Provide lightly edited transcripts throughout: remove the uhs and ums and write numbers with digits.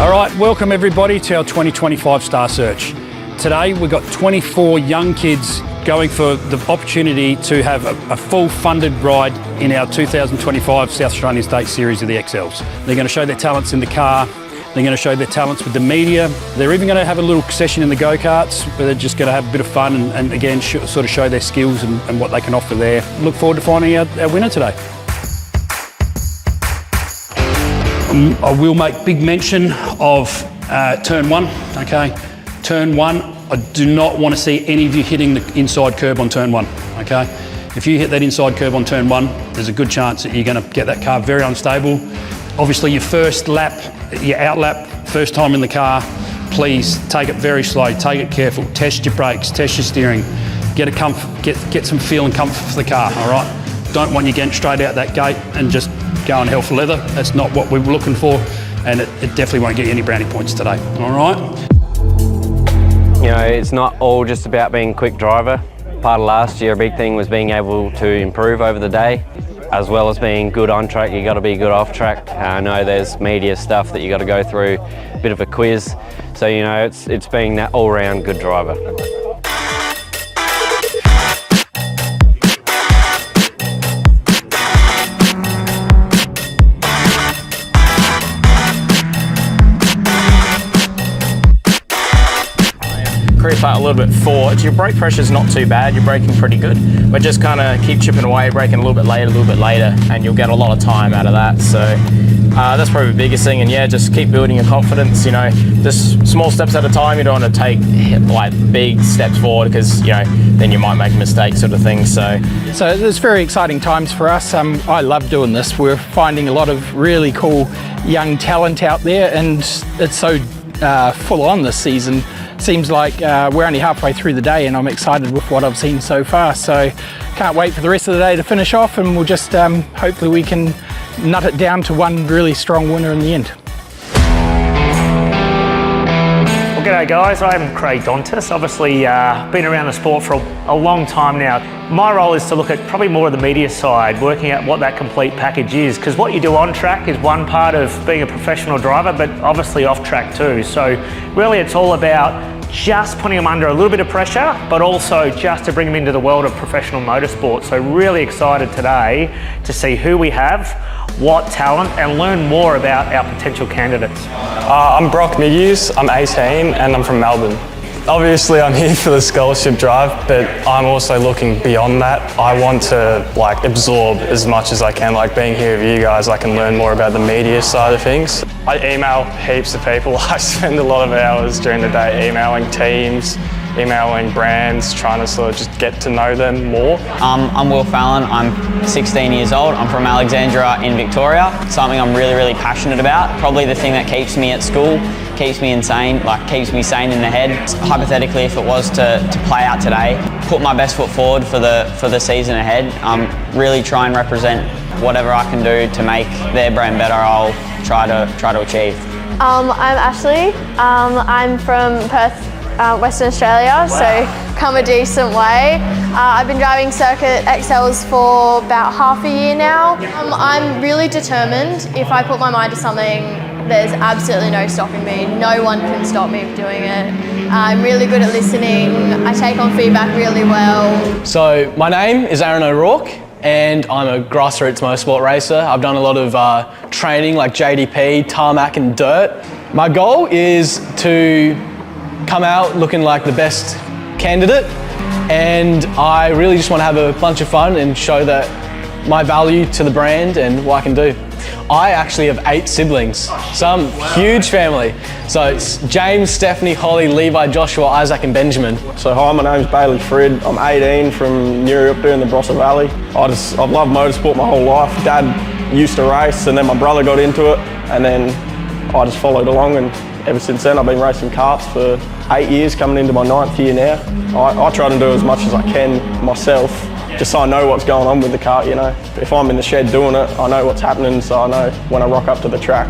All right, welcome everybody to our 2025 Star Search. Today we've got 24 young kids going for the opportunity to have a full funded ride in our 2025 South Australian State Series of the XLs. They're going to show their talents in the car, they're going to show their talents with the media, they're even going to have a little session in the go-karts where they're just going to have a bit of fun and again sort of show their skills and what they can offer there. Look forward to finding out our winner today. I will make big mention of turn one, okay? Turn one, I do not want to see any of you hitting the inside curb on turn one, okay? If you hit that inside curb on turn one, there's a good chance that you're going to get that car very unstable. Obviously your first lap, your out lap, first time in the car, please take it very slow, take it careful, test your brakes, test your steering, get some feel and comfort for the car, all right? Don't want you getting straight out that gate and just going hell for leather. That's not what we were looking for, and it definitely won't get you any brownie points today, all right? You know, it's not all just about being a quick driver. Part of last year, a big thing was being able to improve over the day, as well as being good on track. You got to be good off track. I know there's media stuff that you got to go through, a bit of a quiz. So you know, it's being that all-round good driver. A little bit forward. Your brake pressure is not too bad, you're braking pretty good, but just kind of keep chipping away, braking a little bit later, and you'll get a lot of time out of that. So that's probably the biggest thing, and yeah, just keep building your confidence, you know, just small steps at a time. You don't want to take like big steps forward because, you know, then you might make mistakes sort of thing. So there's very exciting times for us. I love doing this. We're finding a lot of really cool young talent out there, and it's so full on this season. Seems like we're only halfway through the day and I'm excited with what I've seen so far. So can't wait for the rest of the day to finish off, and we'll just hopefully we can nut it down to one really strong winner in the end. Well, g'day guys, I'm Craig Dontis. Obviously been around the sport for a long time now. My role is to look at probably more of the media side, working out what that complete package is, because what you do on track is one part of being a professional driver, but obviously off track too. So really it's all about just putting them under a little bit of pressure, but also just to bring them into the world of professional motorsport. So really excited today to see who we have, what talent, and learn more about our potential candidates. I'm Brock Mischs, I'm 18 and I'm from Melbourne. Obviously I'm here for the scholarship drive, but I'm also looking beyond that. I want to absorb as much as I can, being here with you guys. I can learn more about the media side of things. I email heaps of people. I spend a lot of hours during the day emailing teams, emailing brands, trying to sort of just get to know them more. I'm Will Fallon, I'm 16 years old, I'm from Alexandria in Victoria. Something I'm really passionate about. Probably the thing that keeps me at school, keeps me insane, keeps me sane in the head. Hypothetically, if it was to play out today, put my best foot forward for the season ahead. Really try and represent whatever I can do to make their brand better. I'll try to achieve. I'm Ashley. I'm from Perth, Western Australia, so come a decent way. I've been driving Circuit Excels for about half a year now. I'm really determined. If I put my mind to something, there's absolutely no stopping me. No one can stop me from doing it. I'm really good at listening. I take on feedback really well. So my name is Aaron O'Rourke and I'm a grassroots motorsport racer. I've done a lot of training like JDP, tarmac and dirt. My goal is to come out looking like the best candidate, and I really just want to have a bunch of fun and show that my value to the brand and what I can do. I actually have 8 siblings, some huge family. So it's James, Stephanie, Holly, Levi, Joshua, Isaac and Benjamin. So hi, my name's Bailey Frid. I'm 18 from Newry up there in the Barossa Valley. I've loved motorsport my whole life. Dad used to race and then my brother got into it and then I just followed along, and ever since then I've been racing karts for 8 years, coming into my 9th year now. I try to do as much as I can myself, just so I know what's going on with the kart, you know. If I'm in the shed doing it, I know what's happening, so I know when I rock up to the track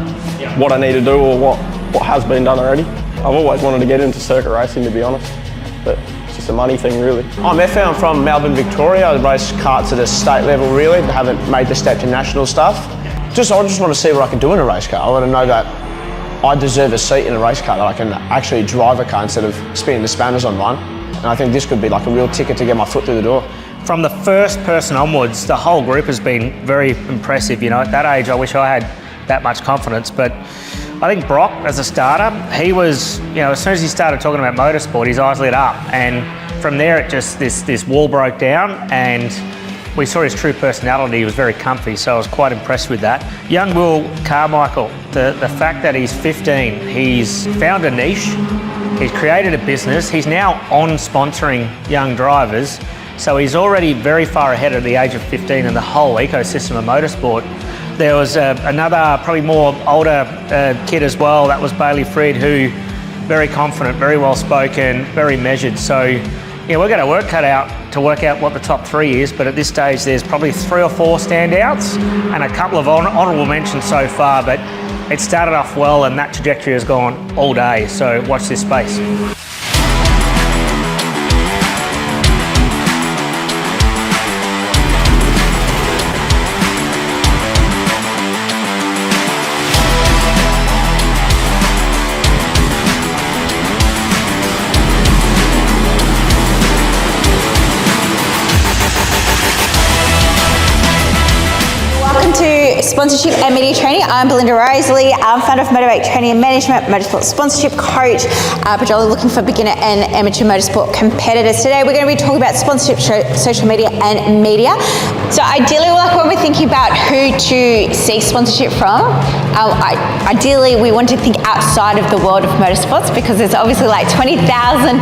what I need to do or what has been done already. I've always wanted to get into circuit racing, to be honest, but it's just a money thing really. I'm Effie, I'm from Melbourne, Victoria. I race karts at a state level really, haven't made the step to national stuff. I just want to see what I can do in a race car. I want to know that I deserve a seat in a race car, that I can actually drive a car instead of spinning the spanners on one. And I think this could be like a real ticket to get my foot through the door. From the first person onwards, the whole group has been very impressive. You know, at that age, I wish I had that much confidence, but I think Brock, as a starter, he was, you know, as soon as he started talking about motorsport, his eyes lit up, and from there it just, this wall broke down, and we saw his true personality. He was very comfy, so I was quite impressed with that. Young Will Carmichael, the fact that he's 15, he's found a niche, he's created a business, he's now on sponsoring young drivers, so he's already very far ahead at the age of 15 in the whole ecosystem of motorsport. There was another, probably more older kid as well, that was Bailey Frid, who very confident, very well spoken, very measured. So, yeah, we're going to work cut out to work out what the top 3 is, but at this stage there's probably 3 or 4 standouts and a couple of honourable mentions so far, but it started off well and that trajectory has gone all day, so watch this space. Sponsorship and media training. I'm Belinda Rosalie. I'm founder of Motivate Training and Management, motorsport sponsorship coach, predominantly looking for beginner and amateur motorsport competitors. Today we're going to be talking about sponsorship, social media and media. So ideally, like when we're thinking about who to seek sponsorship from, ideally we want to think outside of the world of motorsports, because there's obviously like 20,000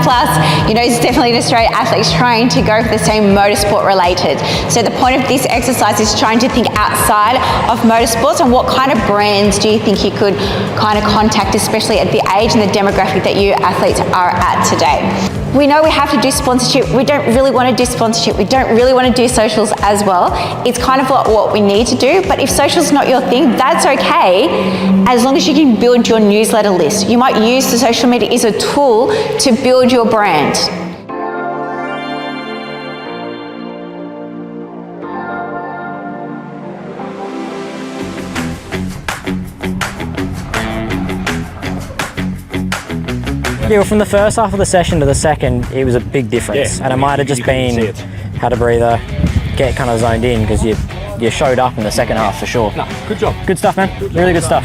plus, you know, it's definitely an Australian athletes trying to go for the same motorsport related. So the point of this exercise is trying to think outside of motorsports, and what kind of brands do you think you could kind of contact, especially at the age and the demographic that you athletes are at today. We know we have to do sponsorship. We don't really want to do sponsorship. We don't really want to do socials as well. It's kind of what we need to do, but if social's not your thing, that's okay, as long as you can build your newsletter list. You might use the social media as a tool to build your brand. Yeah, well, from the first half of the session to the second, it was a big difference, and it might have just been had a breather, get kind of zoned in, because you showed up in the second half for sure. No, good job. Good stuff, man. Really good stuff.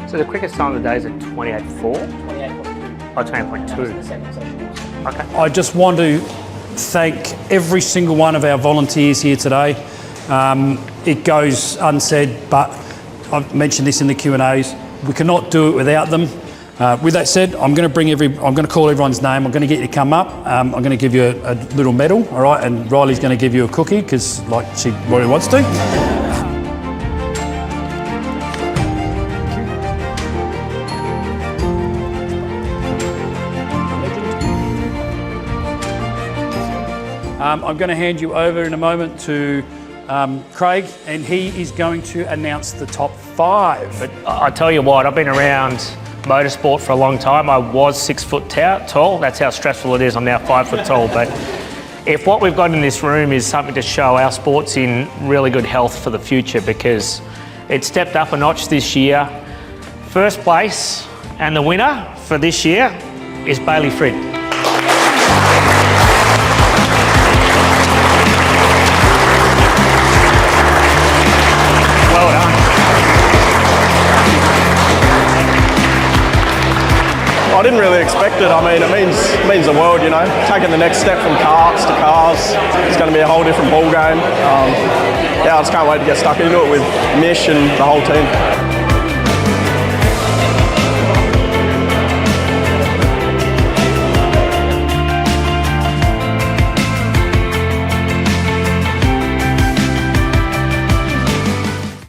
So the quickest time of the day is at 28.4? 28.2. Oh, 28.2. Okay. I just want to thank every single one of our volunteers here today. It goes unsaid, but I've mentioned this in the Q&As. We cannot do it without them. With that said, I'm going to call everyone's name. I'm going to get you to come up. I'm going to give you a little medal, all right? And Riley's going to give you a cookie, because like she really wants to. I'm going to hand you over in a moment to Craig, and he is going to announce the top 5. But I tell you what, I've been around motorsport for a long time. I was 6 foot tall. That's how stressful it is. I'm now 5 foot tall. But if what we've got in this room is something to show our sports in really good health for the future, because it stepped up a notch this year. First place and the winner for this year is Bailey Frid. I didn't really expect it. I mean, it means the world, you know. Taking the next step from karts to cars, it's going to be a whole different ball game. Yeah, I just can't wait to get stuck into it with Misch and the whole team.